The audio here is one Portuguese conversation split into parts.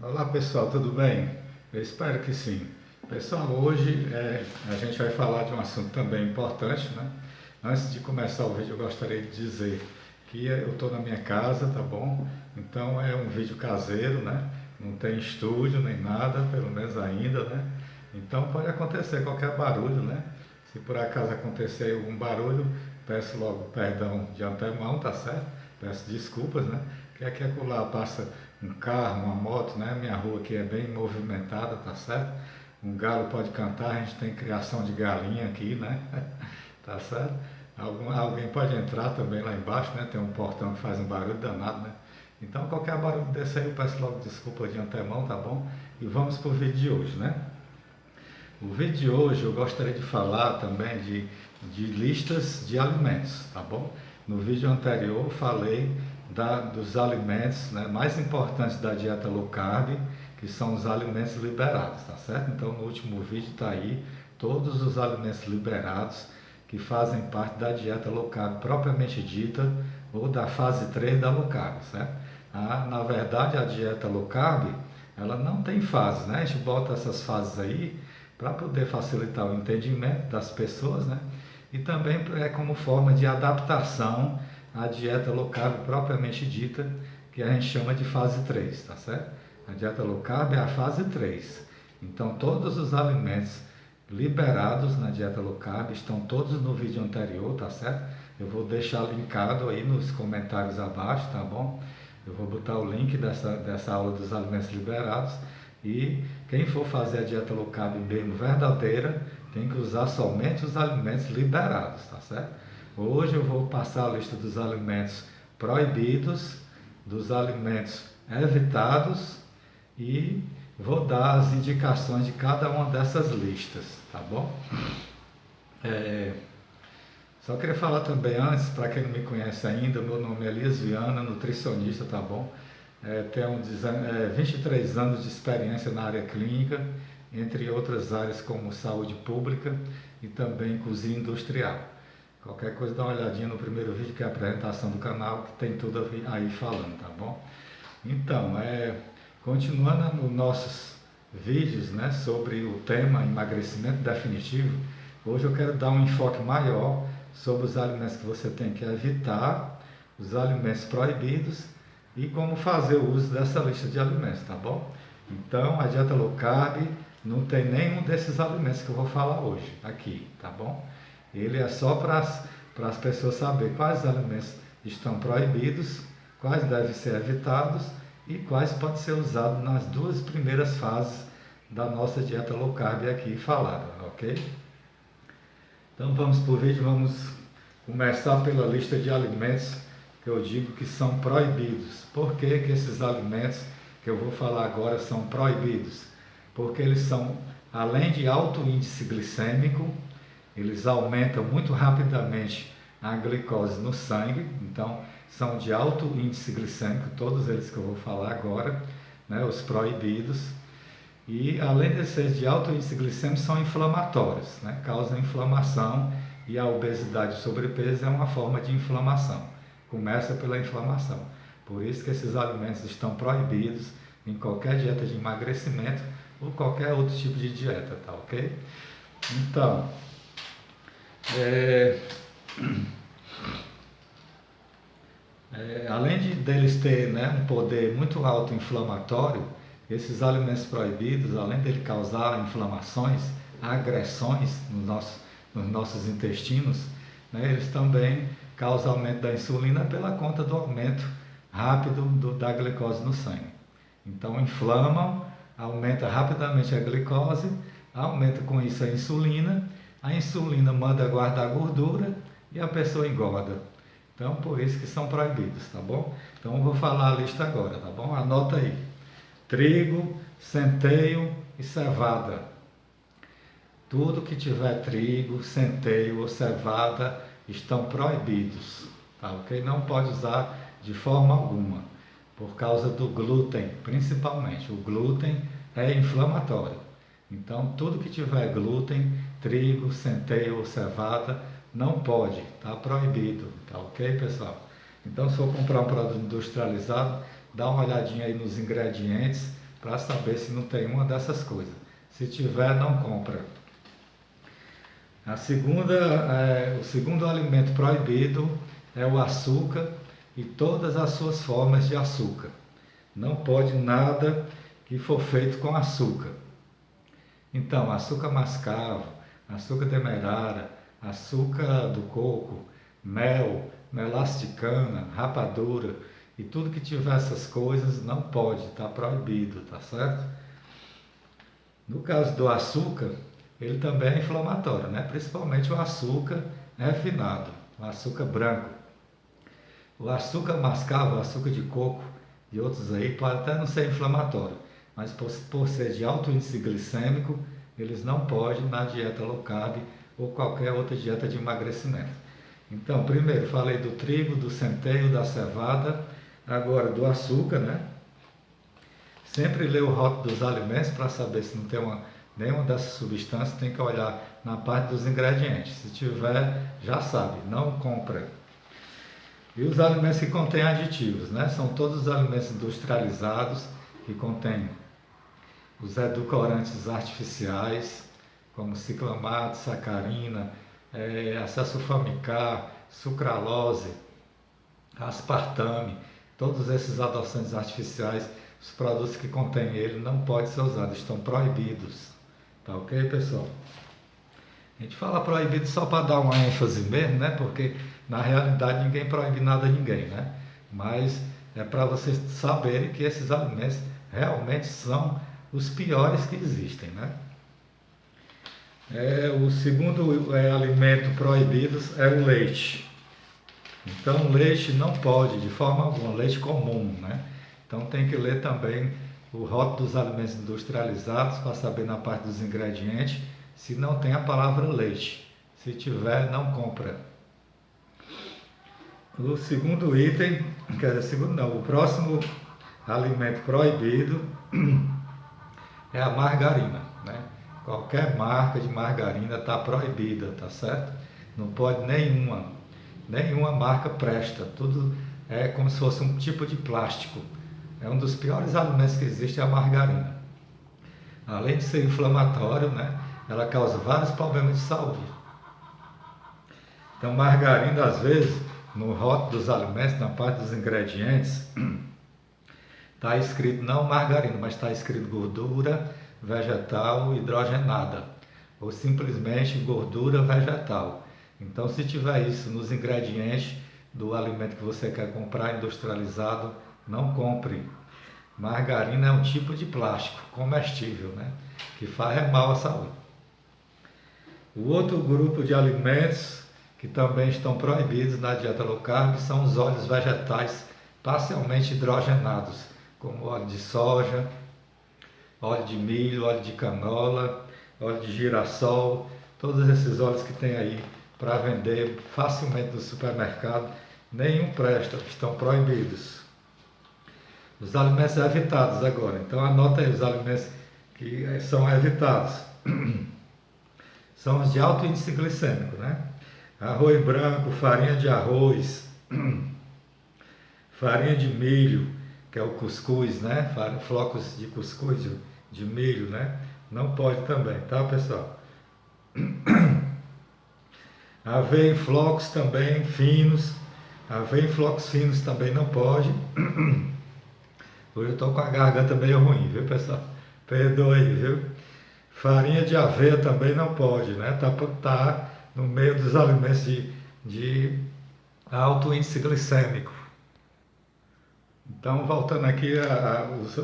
Olá pessoal, tudo bem? Eu espero que sim. Pessoal, hoje a gente vai falar de um assunto também importante, né? Antes de começar o vídeo, eu gostaria de dizer que eu estou na minha casa, tá bom? Então é um vídeo caseiro, né? Não tem estúdio nem nada, pelo menos ainda, né? Então pode acontecer qualquer barulho, né? Se por acaso acontecer algum barulho, peço logo perdão de antemão, tá certo? Peço desculpas, né? Que aqui acolá passa um carro, uma moto, né? Minha rua aqui é bem movimentada, tá certo? Um galo pode cantar, a gente tem criação de galinha aqui, né? Tá certo? Alguém pode entrar também lá embaixo, né? Tem um portão que faz um barulho danado, né? Então qualquer barulho desse aí eu peço logo desculpa de antemão, tá bom? E vamos pro vídeo de hoje, né? O vídeo de hoje eu gostaria de falar também de listas de alimentos, tá bom? No vídeo anterior eu falei dos alimentos, né, mais importantes da dieta low carb, que são os alimentos liberados, tá certo? Então no último vídeo está aí todos os alimentos liberados que fazem parte da dieta low carb propriamente dita ou da fase 3 da low carb, certo? Na verdade a dieta low carb ela não tem fases, né? A gente bota essas fases aí para poder facilitar o entendimento das pessoas, né? E também é como forma de adaptação à dieta low carb propriamente dita, que a gente chama de fase 3, tá certo? A dieta low carb é a fase 3. Então, todos os alimentos liberados na dieta low carb estão todos no vídeo anterior, tá certo? Eu vou deixar linkado aí nos comentários abaixo, tá bom? Eu vou botar o link dessa aula dos alimentos liberados e quem for fazer a dieta low carb mesmo verdadeira tem que usar somente os alimentos liberados, tá certo? Hoje eu vou passar a lista dos alimentos proibidos, dos alimentos evitados e vou dar as indicações de cada uma dessas listas, tá bom? É, Só queria falar também antes, para quem não me conhece ainda, meu nome é Elias Viana, nutricionista, tá bom? Tenho 23 anos de experiência na área clínica, entre outras áreas como saúde pública e também cozinha industrial. Qualquer coisa dá uma olhadinha no primeiro vídeo, que é a apresentação do canal, que tem tudo aí falando, tá bom? Então, continuando nos nossos vídeos, né, sobre o tema emagrecimento definitivo, hoje eu quero dar um enfoque maior sobre os alimentos que você tem que evitar, os alimentos proibidos e como fazer o uso dessa lista de alimentos, tá bom? Então, a dieta low carb não tem nenhum desses alimentos que eu vou falar hoje aqui, tá bom? Ele é só para as pessoas saberem quais alimentos estão proibidos, quais devem ser evitados e quais podem ser usados nas duas primeiras fases da nossa dieta low carb aqui falada, ok? Então vamos para o vídeo, vamos começar pela lista de alimentos que eu digo que são proibidos. Por que que esses alimentos que eu vou falar agora são proibidos? Porque eles são, além de alto índice glicêmico, eles aumentam muito rapidamente a glicose no sangue, então são de alto índice glicêmico, todos eles que eu vou falar agora, né, os proibidos. E além de ser de alto índice glicêmico, são inflamatórios, né, causam inflamação e a obesidade e sobrepeso é uma forma de inflamação. Começa pela inflamação. Por isso que esses alimentos estão proibidos em qualquer dieta de emagrecimento ou qualquer outro tipo de dieta, tá ok? Então, é, além deles terem, né, um poder muito alto inflamatório, esses alimentos proibidos, além de causar inflamações, agressões nos nossos intestinos, né, eles também causam aumento da insulina pela conta do aumento rápido da glicose no sangue. Então inflamam, aumenta rapidamente a glicose, aumenta com isso a insulina manda guardar gordura e a pessoa engorda. Então, por isso que são proibidos, tá bom? Então, eu vou falar a lista agora, tá bom? Anota aí. Trigo, centeio e cevada. Tudo que tiver trigo, centeio ou cevada estão proibidos, tá ok? Não pode usar de forma alguma, por causa do glúten, principalmente. O glúten é inflamatório. Então, tudo que tiver glúten, trigo, centeio ou cevada, não pode, está proibido, tá ok, pessoal? Então, se for comprar um produto industrializado, dá uma olhadinha aí nos ingredientes, para saber se não tem uma dessas coisas. Se tiver, não compra. O segundo alimento proibido é o açúcar e todas as suas formas de açúcar. Não pode nada que for feito com açúcar. Então, açúcar mascavo, açúcar demerara, açúcar do coco, mel, melaço de cana, rapadura e tudo que tiver essas coisas não pode, está proibido, tá certo? No caso do açúcar, ele também é inflamatório, né? Principalmente o açúcar refinado, o açúcar branco. O açúcar mascavo, o açúcar de coco e outros aí pode até não ser inflamatório, mas por ser de alto índice glicêmico, eles não podem na dieta low carb ou qualquer outra dieta de emagrecimento. Então, primeiro falei do trigo, do centeio, da cevada, agora do açúcar, né? Sempre ler o rótulo dos alimentos para saber se não tem nenhuma dessas substâncias, tem que olhar na parte dos ingredientes. Se tiver, já sabe, não compra. E os alimentos que contêm aditivos, né? São todos os alimentos industrializados que contêm os edulcorantes artificiais, como ciclamato, sacarina, acessulfamicar, sucralose, aspartame, todos esses adoçantes artificiais, os produtos que contêm ele não podem ser usados, estão proibidos. Tá ok, pessoal? A gente fala proibido só para dar uma ênfase mesmo, né? Porque na realidade ninguém proíbe nada a ninguém, né? Mas é para vocês saberem que esses alimentos realmente são os piores que existem, né? O segundo alimento proibido é o leite. Então, o leite não pode, de forma alguma, leite comum, né? Então, tem que ler também o rótulo dos alimentos industrializados para saber na parte dos ingredientes se não tem a palavra leite. Se tiver, não compra. O segundo item, o próximo alimento proibido é a margarina, né? Qualquer marca de margarina está proibida, tá certo? Não pode nenhuma marca presta, tudo é como se fosse um tipo de plástico. É um dos piores alimentos que existe, é a margarina. Além de ser inflamatório, né, ela causa vários problemas de saúde. Então, margarina, às vezes, no rótulo dos alimentos, na parte dos ingredientes, está escrito não margarina, mas está escrito gordura vegetal hidrogenada, ou simplesmente gordura vegetal. Então, se tiver isso nos ingredientes do alimento que você quer comprar industrializado, não compre. Margarina é um tipo de plástico comestível, né? Que faz mal à saúde. O outro grupo de alimentos que também estão proibidos na dieta low carb são os óleos vegetais parcialmente hidrogenados, como óleo de soja, óleo de milho, óleo de canola, óleo de girassol, todos esses óleos que tem aí para vender facilmente no supermercado, nenhum presta, estão proibidos. Os alimentos evitados agora, então anota aí os alimentos que são evitados. São os de alto índice glicêmico, né? Arroz branco, farinha de arroz, farinha de milho, que é o cuscuz, né? Flocos de cuscuz, de milho, né? Não pode também, tá, pessoal? Aveia em flocos também finos, aveia em flocos finos também não pode. Hoje eu estou com a garganta meio ruim, viu, pessoal? Perdoe, viu? Farinha de aveia também não pode, né? Tá no meio dos alimentos de alto índice glicêmico. Então, voltando aqui,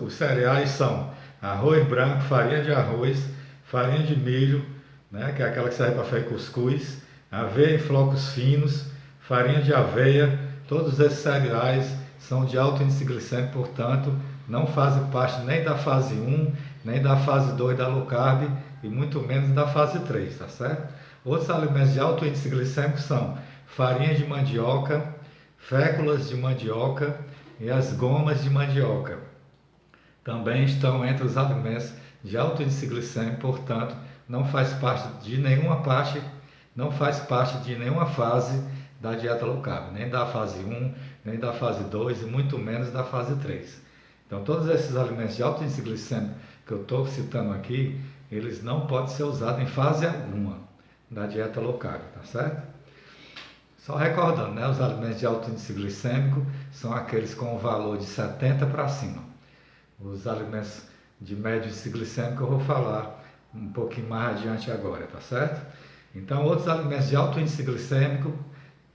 os cereais são arroz branco, farinha de arroz, farinha de milho, né, que é aquela que serve para fazer cuscuz, aveia em flocos finos, farinha de aveia, todos esses cereais são de alto índice glicêmico, portanto, não fazem parte nem da fase 1, nem da fase 2 da low carb, e muito menos da fase 3, tá certo? Outros alimentos de alto índice glicêmico são farinha de mandioca, féculas de mandioca, e as gomas de mandioca também estão entre os alimentos de alto índice glicêmico, portanto, não faz parte de nenhuma fase da dieta low carb, nem da fase 1, nem da fase 2 e muito menos da fase 3. Então, todos esses alimentos de alto índice glicêmico que eu estou citando aqui, eles não podem ser usados em fase alguma da dieta low carb, tá certo? Só recordando, né? Os alimentos de alto índice glicêmico são aqueles com o valor de 70 para cima. Os alimentos de médio índice glicêmico eu vou falar um pouquinho mais adiante agora, tá certo? Então, outros alimentos de alto índice glicêmico,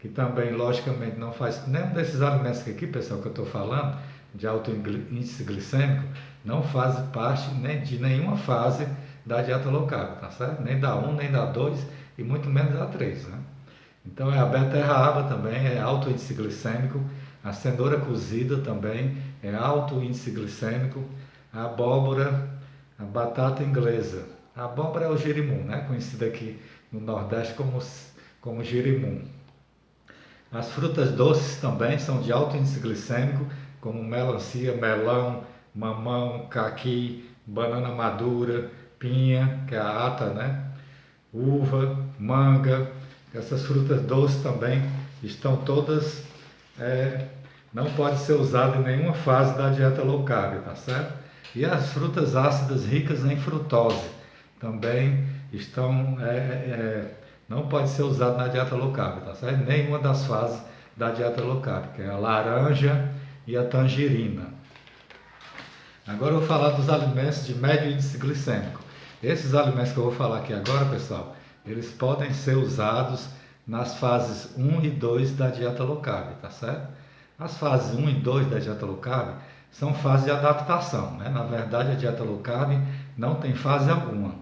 que também, logicamente, não faz nenhum desses alimentos aqui, pessoal, que eu estou falando, de alto índice glicêmico, não fazem parte nem de nenhuma fase da dieta low carb, tá certo? Nem da 1, nem da 2 e muito menos da 3, né? Então, a beterraba também é alto índice glicêmico, a cenoura cozida também é alto índice glicêmico, a abóbora, a batata inglesa. A abóbora é o girimum, né? Conhecida aqui no Nordeste como girimum. As frutas doces também são de alto índice glicêmico, como melancia, melão, mamão, caqui, banana madura, pinha, que é a ata, né? Uva, manga. Essas frutas doces também estão todas, não pode ser usada em nenhuma fase da dieta low carb, tá certo? E as frutas ácidas ricas em frutose também estão, não pode ser usado na dieta low carb, tá certo? Nenhuma das fases da dieta low carb, que é a laranja e a tangerina. Agora eu vou falar dos alimentos de médio índice glicêmico. Esses alimentos que eu vou falar aqui agora, pessoal, eles podem ser usados nas fases 1 e 2 da dieta low carb, tá certo? As fases 1 e 2 da dieta low carb são fases de adaptação, né? Na verdade, a dieta low carb não tem fase alguma.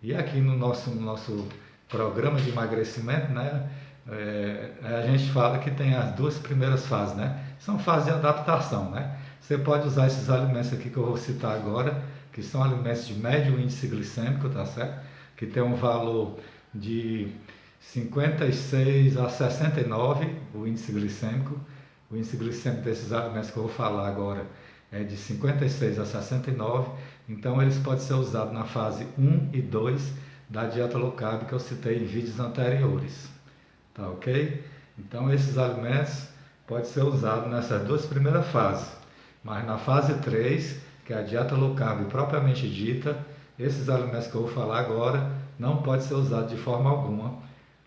E aqui no nosso programa de emagrecimento, né, a gente fala que tem as duas primeiras fases, né? São fases de adaptação, né? Você pode usar esses alimentos aqui que eu vou citar agora, que são alimentos de médio índice glicêmico, tá certo? Que tem um valor de 56 a 69, o índice glicêmico. O índice glicêmico desses alimentos que eu vou falar agora é de 56 a 69, então eles podem ser usados na fase 1 e 2 da dieta low carb que eu citei em vídeos anteriores, tá ok? Então esses alimentos podem ser usados nessas duas primeiras fases, mas na fase 3, que é a dieta low carb propriamente dita, esses alimentos que eu vou falar agora não podem ser usados de forma alguma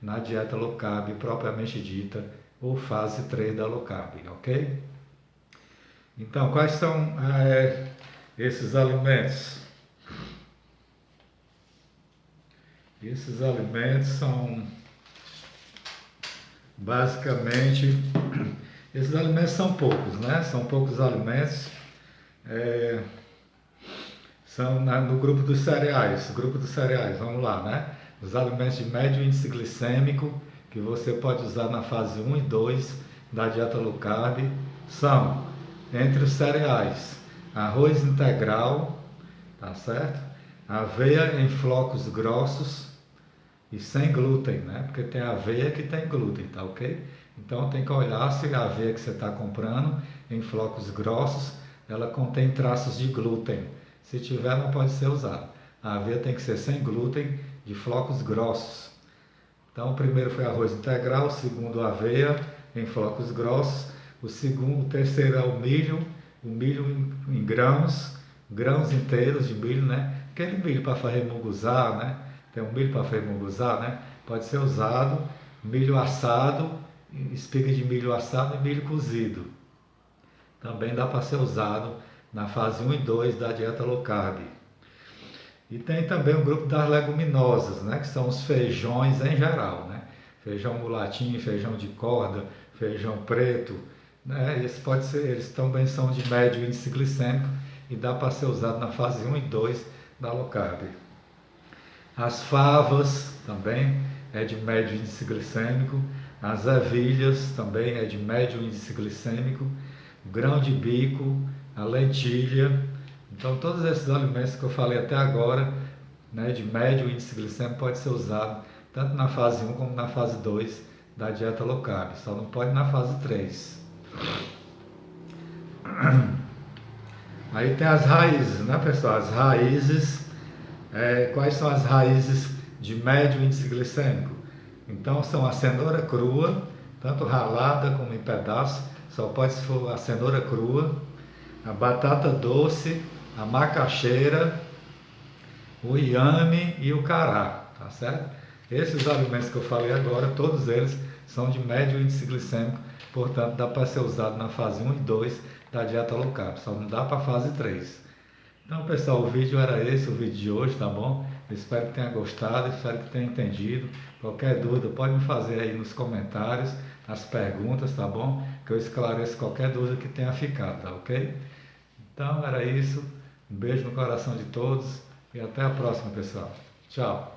na dieta low carb propriamente dita ou fase 3 da low carb, ok? Então, quais são esses alimentos? Esses alimentos são basicamente, esses alimentos são poucos, né? São poucos alimentos, são no grupo dos cereais, vamos lá, né? Os alimentos de médio índice glicêmico, que você pode usar na fase 1 e 2 da dieta low carb, são, entre os cereais, arroz integral, tá certo? Aveia em flocos grossos e sem glúten, né? Porque tem aveia que tem glúten, tá ok? Então tem que olhar se a aveia que você está comprando em flocos grossos, ela contém traços de glúten. Se tiver, não pode ser usado. A aveia tem que ser sem glúten, de flocos grossos. Então, o primeiro foi arroz integral, o segundo aveia em flocos grossos, o terceiro é o milho em grãos inteiros de milho, né? Aquele milho para fazer munguzá, né? Tem um milho para fazer munguzá, né? Pode ser usado milho assado, espiga de milho assado e milho cozido. Também dá para ser usado na fase 1 e 2 da dieta low carb. E tem também o grupo das leguminosas, né, que são os feijões em geral, né? Feijão mulatinho, feijão de corda, feijão preto, né? Eles também são de médio índice glicêmico e dá para ser usado na fase 1 e 2 da low carb. As favas também é de médio índice glicêmico, as ervilhas também é de médio índice glicêmico, o grão de bico, a lentilha. Então, todos esses alimentos que eu falei até agora, né, de médio índice glicêmico, pode ser usado tanto na fase 1 como na fase 2 da dieta low carb, só não pode na fase 3. Aí tem as raízes, né, pessoal? As raízes, quais são as raízes de médio índice glicêmico? Então, são a cenoura crua, tanto ralada como em pedaços, só pode se for a cenoura crua, a batata doce, a macaxeira, o inhame e o cará, tá certo? Esses alimentos que eu falei agora, todos eles são de médio índice glicêmico, portanto dá para ser usado na fase 1 e 2 da dieta low carb, só não dá para a fase 3. Então, pessoal, o vídeo era esse, o vídeo de hoje, tá bom? Eu espero que tenha gostado, espero que tenha entendido. Qualquer dúvida pode me fazer aí nos comentários, nas perguntas, tá bom? Que eu esclareço qualquer dúvida que tenha ficado, tá ok? Então, era isso. Um beijo no coração de todos e até a próxima, pessoal. Tchau!